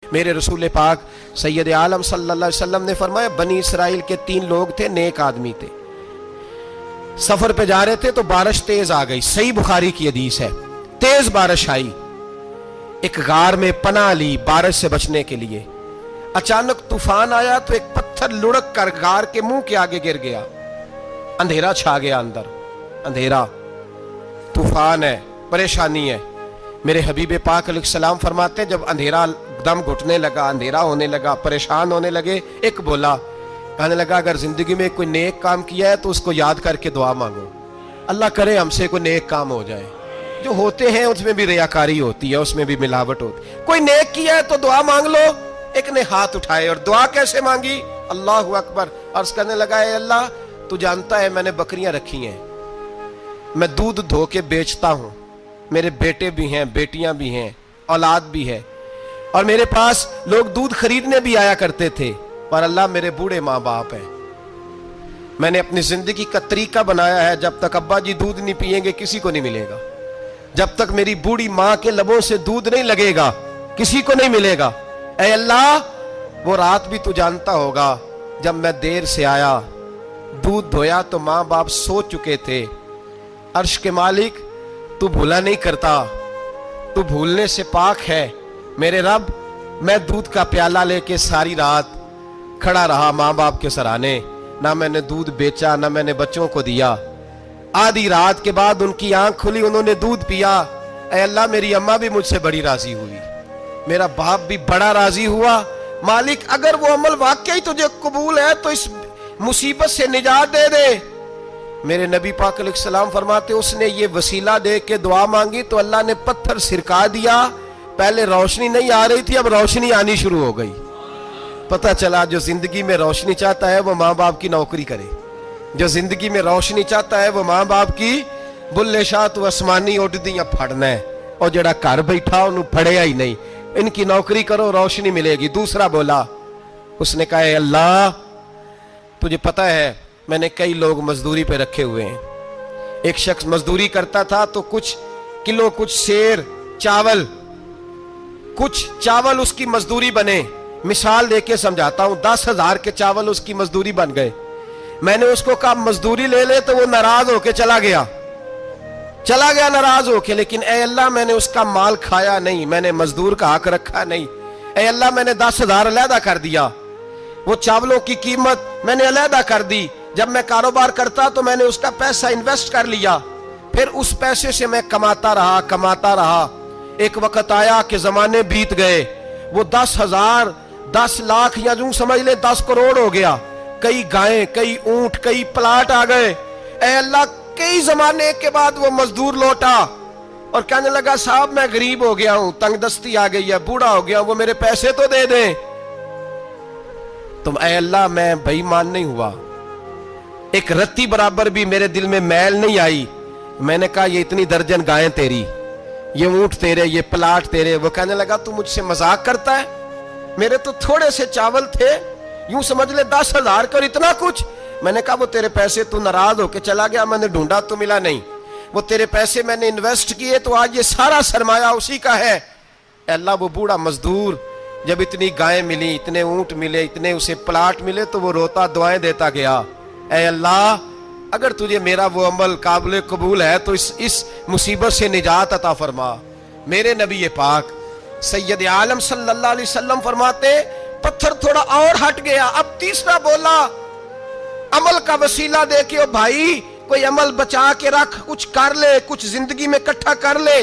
میرے رسول پاک سید عالم صلی اللہ علیہ وسلم نے فرمایا بنی اسرائیل کے 3 لوگ تھے، نیک آدمی تھے، سفر پہ جا رہے تھے تو بارش تیز آ گئی، صحیح بخاری کی حدیث ہے، تیز بارش آئی، ایک غار میں پناہ لی بارش سے بچنے کے لیے، اچانک طوفان آیا تو ایک پتھر لڑک کر غار کے منہ کے آگے گر گیا، اندھیرا چھا گیا، اندر اندھیرا، طوفان ہے، پریشانی ہے۔ میرے حبیب پاک علیہ السلام فرماتے جب اندھیرا دم گھٹنے لگا، اندھیرا ہونے لگا، پریشان ہونے لگے، ایک بولا، کہنے لگا اگر زندگی میں کوئی نیک کام کیا ہے تو اس کو یاد کر کے دعا مانگو، اللہ کرے ہم سے کوئی نیک کام ہو جائے۔ جو ہوتے ہیں اس میں بھی ریاکاری ہوتی ہے، اس میں بھی ملاوٹ ہوتی ہے، کوئی نیک کیا ہے تو دعا مانگ لو۔ ایک نے ہاتھ اٹھائے اور دعا کیسے مانگی؟ اللہ اکبر، عرض کرنے لگا اے اللہ تو جانتا ہے میں نے بکریاں رکھی ہیں، میں دودھ دھو کے بیچتا ہوں، میرے بیٹے بھی ہیں، بیٹیاں بھی ہیں، اولاد بھی ہے، اور میرے پاس لوگ دودھ خریدنے بھی آیا کرتے تھے، پر اللہ میرے بوڑھے ماں باپ ہیں، میں نے اپنی زندگی کا طریقہ بنایا ہے جب تک ابا جی دودھ نہیں پیئیں گے کسی کو نہیں ملے گا، جب تک میری بوڑھی ماں کے لبوں سے دودھ نہیں لگے گا کسی کو نہیں ملے گا۔ اے اللہ وہ رات بھی تو جانتا ہوگا جب میں دیر سے آیا، دودھ دھویا تو ماں باپ سو چکے تھے، عرش کے مالک تو بھولا نہیں کرتا، تو بھولنے سے پاک ہے، میرے رب میں دودھ کا پیالہ لے کے ساری رات کھڑا رہا ماں باپ کے سرانے، نہ میں نے دودھ بیچا نہ میں نے بچوں کو دیا، آدھی رات کے بعد ان کی آنکھ کھلی، انہوں نے دودھ پیا، اے اللہ میری اماں بھی مجھ سے بڑی راضی ہوئی، میرا باپ بھی بڑا راضی ہوا، مالک اگر وہ عمل واقعی تجھے قبول ہے تو اس مصیبت سے نجات دے دے۔ میرے نبی پاک علیہ السلام فرماتے اس نے یہ وسیلہ دے کے دعا مانگی تو اللہ نے پتھر سرکا دیا، پہلے روشنی نہیں آ رہی تھی اب روشنی آنی شروع ہو گئی۔ پتہ چلا جو زندگی میں روشنی چاہتا ہے وہ ماں باپ کی نوکری کرے، جو زندگی میں روشنی چاہتا ہے وہ ماں باپ کی بلے شاہ تو آسمانی اڈ دیاں پھڑنا ہے، اور جڑا گھر بیٹھا انہوں پھڑیا ہی نہیں، ان کی نوکری کرو روشنی ملے گی۔ دوسرا بولا، اس نے کہا اے اللہ تجھے پتہ ہے میں نے کئی لوگ مزدوری پہ رکھے ہوئے ہیں، ایک شخص مزدوری کرتا تھا تو کچھ کلو کچھ سیر چاول کچھ چاول اس کی مزدوری بنے، مثال دے کے سمجھاتا ہوں، 10,000 کے چاول اس کی مزدوری بن گئے، میں نے اس کو کہا مزدوری لے لے تو وہ ناراض ہو کے چلا گیا ناراض ہو کے، لیکن اے اللہ میں نے اس کا مال کھایا نہیں، میں نے مزدور کا حق رکھا نہیں، اے اللہ میں نے 10,000 علیحدہ کر دیا، وہ چاولوں کی قیمت میں نے علیحدہ کر دی، جب میں کاروبار کرتا تو میں نے اس کا پیسہ انویسٹ کر لیا، پھر اس پیسے سے میں کماتا رہا، ایک وقت آیا کہ زمانے بیت گئے، وہ 10,000 10 لاکھ یا جو سمجھ لے 10 کروڑ ہو گیا، کئی گائیں کئی اونٹ کئی پلاٹ آ گئے، اے اللہ کئی زمانے کے بعد وہ مزدور لوٹا اور کہنے لگا صاحب میں غریب ہو گیا ہوں، تنگ دستی آ گئی ہے، بوڑھا ہو گیا، وہ میرے پیسے تو دے دیں۔ تم اے اللہ میں بے ایمان نہیں ہوا، ایک رتی برابر بھی میرے دل میں میل نہیں آئی، میں نے کہا یہ اتنی درجن گائیں تیری، یہ اونٹ تیرے، یہ پلاٹ تیرے، وہ کہنے لگا تو مجھ سے مذاق کرتا ہے، میرے تو تھوڑے سے چاول تھے، یوں سمجھ لے 10,000 کا اور اتنا کچھ، میں نے کہا وہ تیرے پیسے تو ناراض ہو کے چلا گیا، میں نے ڈھونڈا تو ملا نہیں، وہ تیرے پیسے میں نے انویسٹ کیے تو آج یہ سارا سرمایہ اسی کا ہے۔ اے اللہ وہ بوڑھا مزدور جب اتنی گائیں ملی، اتنے اونٹ ملے، اتنے اسے پلاٹ ملے تو وہ روتا دعائیں دیتا گیا، اے اللہ اگر تجھے میرا وہ عمل قابل قبول ہے تو اس مصیبت سے نجات عطا فرما۔ میرے نبی پاک سید عالم صلی اللہ علیہ وسلم فرماتے پتھر تھوڑا اور ہٹ گیا، اب تیسرا بولا عمل کا وسیلہ دے کے، او بھائی کوئی عمل بچا کے رکھ، کچھ کر لے، کچھ زندگی میں اکٹھا کر لے،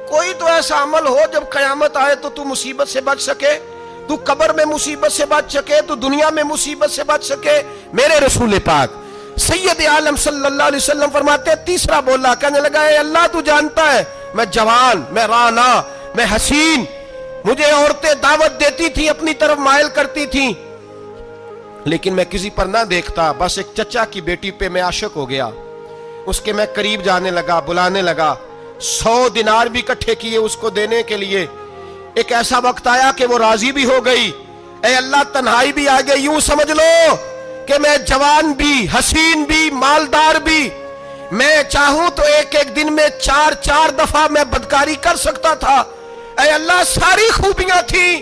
کوئی تو ایسا عمل ہو جب قیامت آئے تو مصیبت سے بچ سکے، تو قبر میں مصیبت سے بچ سکے، تو دنیا میں مصیبت سے بچ سکے۔ میرے رسول پاک سید عالم صلی اللہ علیہ وسلم فرماتے تیسرا بولا، کہنے لگا اے اللہ تو جانتا ہے میں جوان، میں رانا، میں حسین، مجھے عورتیں دعوت دیتی تھی، اپنی طرف مائل کرتی تھیں، لیکن میں کسی پر نہ دیکھتا، بس ایک چچا کی بیٹی پہ میں عاشق ہو گیا، اس کے میں قریب جانے لگا، بلانے لگا، 100 دینار بھی اکٹھے کیے اس کو دینے کے لیے، ایک ایسا وقت آیا کہ وہ راضی بھی ہو گئی، اے اللہ تنہائی بھی آ گئی، یوں سمجھ لو کہ میں جوان بھی، حسین بھی، مالدار بھی، میں چاہوں تو ایک دن میں 4 دفعہ میں بدکاری کر سکتا تھا، اے اللہ ساری خوبیاں تھیں،